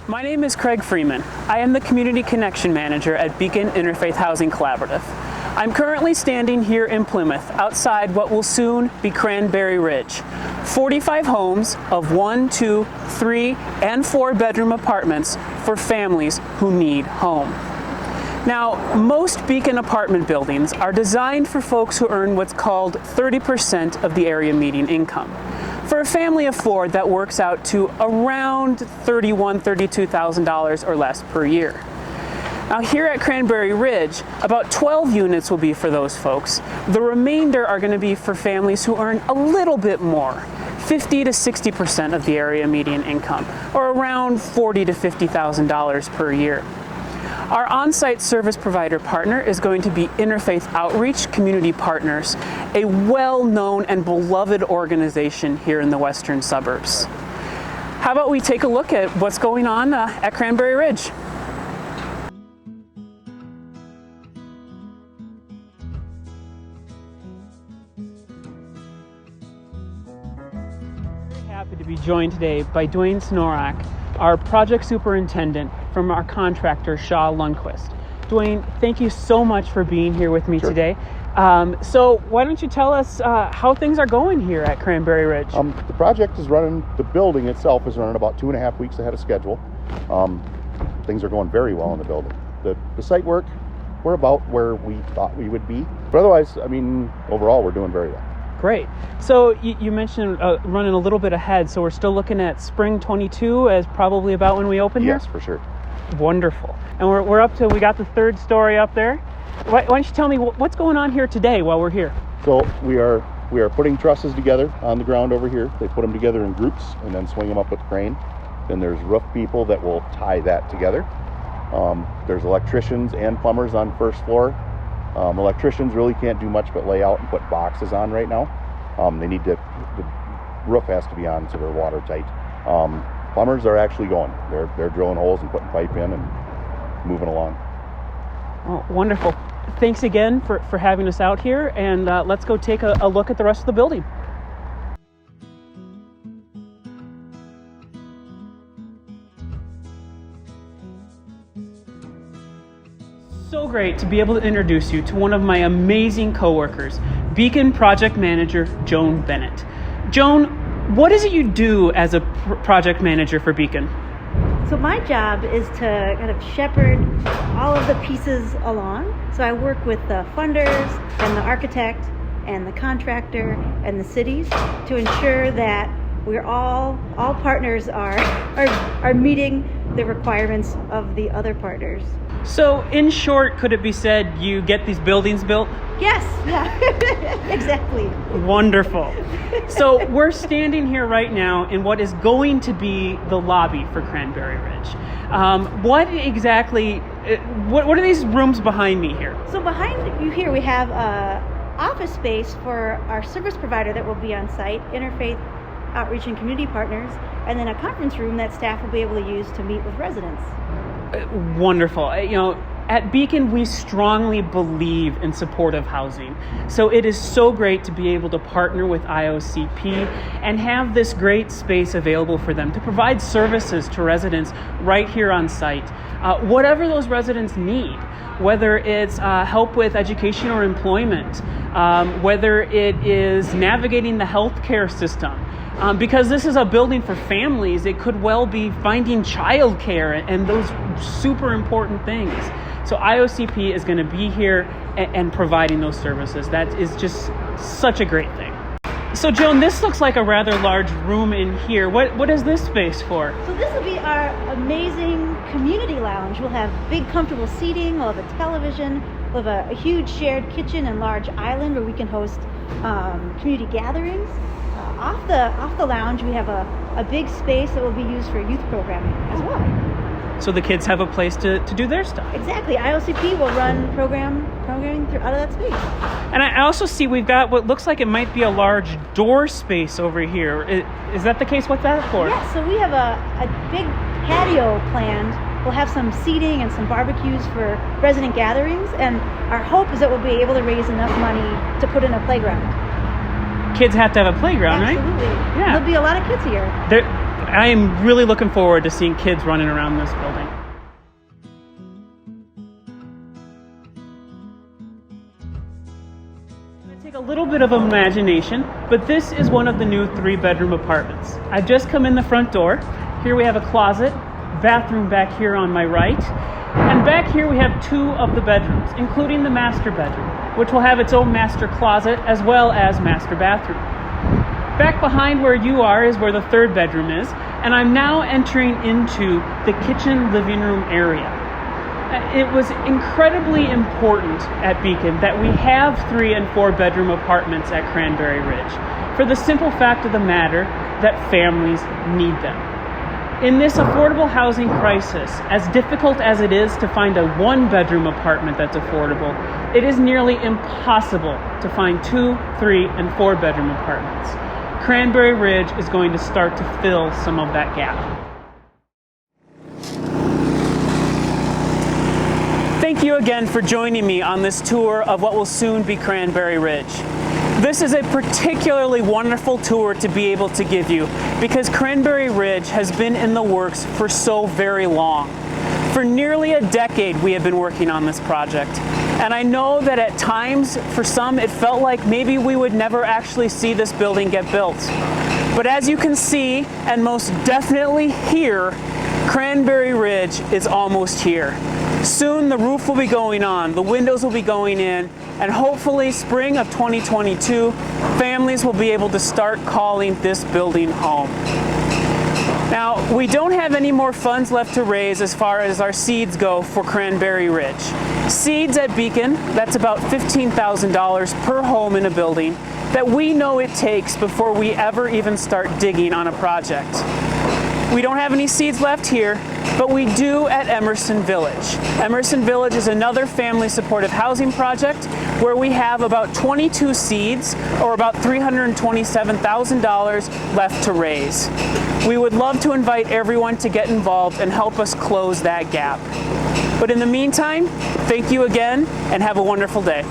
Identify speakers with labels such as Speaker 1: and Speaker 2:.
Speaker 1: My name is Craig Freeman. I am the Community Connection Manager at Beacon Interfaith Housing Collaborative. I'm currently standing here in Plymouth outside what will soon be Cranberry Ridge. 45 homes of 1, 2, 3, and 4 bedroom apartments for families who need home. Now, most Beacon apartment buildings are designed for folks who earn what's called 30% of the area median income. For a family of 4, that works out to around $31,000, $32,000 or less per year. Now here at Cranberry Ridge, about 12 units will be for those folks. The remainder are going to be for families who earn a little bit more, 50 to 60% of the area median income, or around $40,000 to $50,000 per year. Our on-site service provider partner is going to be Interfaith Outreach Community Partners, a well-known and beloved organization here in the western suburbs. How about we take a look at what's going on at Cranberry Ridge? Very happy to be joined today by Dwayne Snorak, our project superintendent from our contractor, Shaw Lundquist. Dwayne, thank you so much for being here with me today. So why don't you tell us how things are going here at Cranberry Ridge?
Speaker 2: The project is running, the building itself is running about 2.5 weeks ahead of schedule. Things are going very well in the building. The site work, we're about where we thought we would be. But otherwise, I mean, overall, we're doing very well.
Speaker 1: Great. So you mentioned running a little bit ahead, so we're still looking at spring 22 as probably about when we open here?
Speaker 2: Yes, for sure.
Speaker 1: Wonderful. And we're up to, we got the 3rd story up there. Why don't you tell me what's going on here today while we're here?
Speaker 2: So we are putting trusses together on the ground over here. They put them together in groups and then swing them up with the crane. Then there's roof people that will tie that together. There's electricians and plumbers on first floor. Electricians really can't do much but lay out and put boxes on right now. The roof has to be on so they're watertight. Plumbers are actually going. They're drilling holes and putting pipe in and moving along.
Speaker 1: Oh, wonderful. Thanks again for having us out here, and let's go take a look at the rest of the building. So great to be able to introduce you to one of my amazing coworkers, Beacon Project Manager Joan Bennett. Joan, what is it you do as a project manager for Beacon?
Speaker 3: So my job is to kind of shepherd all of the pieces along. So I work with the funders and the architect and the contractor and the cities to ensure that we're all partners are meeting the requirements of the other partners.
Speaker 1: So in short, could it be said you get these buildings built?
Speaker 3: Yes, yeah, exactly.
Speaker 1: Wonderful. So we're standing here right now in what is going to be the lobby for Cranberry Ridge. What are these rooms behind me here?
Speaker 3: So behind you here we have office space for our service provider that will be on site, Interfaith Outreach and Community Partners, and then a conference room that staff will be able to use to meet with residents.
Speaker 1: Wonderful. At Beacon, we strongly believe in supportive housing. So it is so great to be able to partner with IOCP and have this great space available for them to provide services to residents right here on site. Whatever those residents need, whether it's help with education or employment, whether it is navigating the healthcare system, because this is a building for families, it could well be finding childcare and those super important things. So IOCP is going to be here and providing those services. That is just such a great thing. So Joan, this looks like a rather large room in here. What is this space for?
Speaker 3: So this will be our amazing community lounge. We'll have big comfortable seating, we'll have a television, we'll have a huge shared kitchen and large island where we can host community gatherings. Off the lounge, we have a big space that will be used for youth programming as well.
Speaker 1: So the kids have a place to do their stuff.
Speaker 3: Exactly. IOCP will run programming out of that space.
Speaker 1: And I also see we've got what looks like it might be a large door space over here. Is that the case? What's that for?
Speaker 3: Yeah, so we have a big patio planned. We'll have some seating and some barbecues for resident gatherings, and our hope is that we'll be able to raise enough money to put in a playground.
Speaker 1: Kids have to have a playground,
Speaker 3: Absolutely.
Speaker 1: right? Yeah.
Speaker 3: There'll be a lot of kids here.
Speaker 1: I am really looking forward to seeing kids running around this building. Take a little bit of imagination, but this is one of the new 3-bedroom apartments. I've just come in the front door. Here we have a closet, bathroom back here on my right, and back here we have 2 of the bedrooms, including the master bedroom, which will have its own master closet as well as master bathroom. Back behind where you are is where the 3rd bedroom is, and I'm now entering into the kitchen living room area. It was incredibly important at Beacon that we have 3 and 4 bedroom apartments at Cranberry Ridge, for the simple fact of the matter that families need them. In this affordable housing crisis, as difficult as it is to find a 1-bedroom apartment that's affordable, it is nearly impossible to find 2, 3, and 4 bedroom apartments. Cranberry Ridge is going to start to fill some of that gap. Thank you again for joining me on this tour of what will soon be Cranberry Ridge. This is a particularly wonderful tour to be able to give you because Cranberry Ridge has been in the works for so very long. For nearly a decade we have been working on this project, and I know that at times for some it felt like maybe we would never actually see this building get built. But as you can see and most definitely hear, Cranberry Ridge is almost here. Soon the roof will be going on, the windows will be going in, and hopefully spring of 2022, families will be able to start calling this building home. Now, we don't have any more funds left to raise as far as our seeds go for Cranberry Ridge. Seeds at Beacon, that's about $15,000 per home in a building that we know it takes before we ever even start digging on a project. We don't have any seeds left here, but we do at Emerson Village. Emerson Village is another family supportive housing project where we have about 22 seeds, or about $327,000 left to raise. We would love to invite everyone to get involved and help us close that gap. But in the meantime, thank you again and have a wonderful day.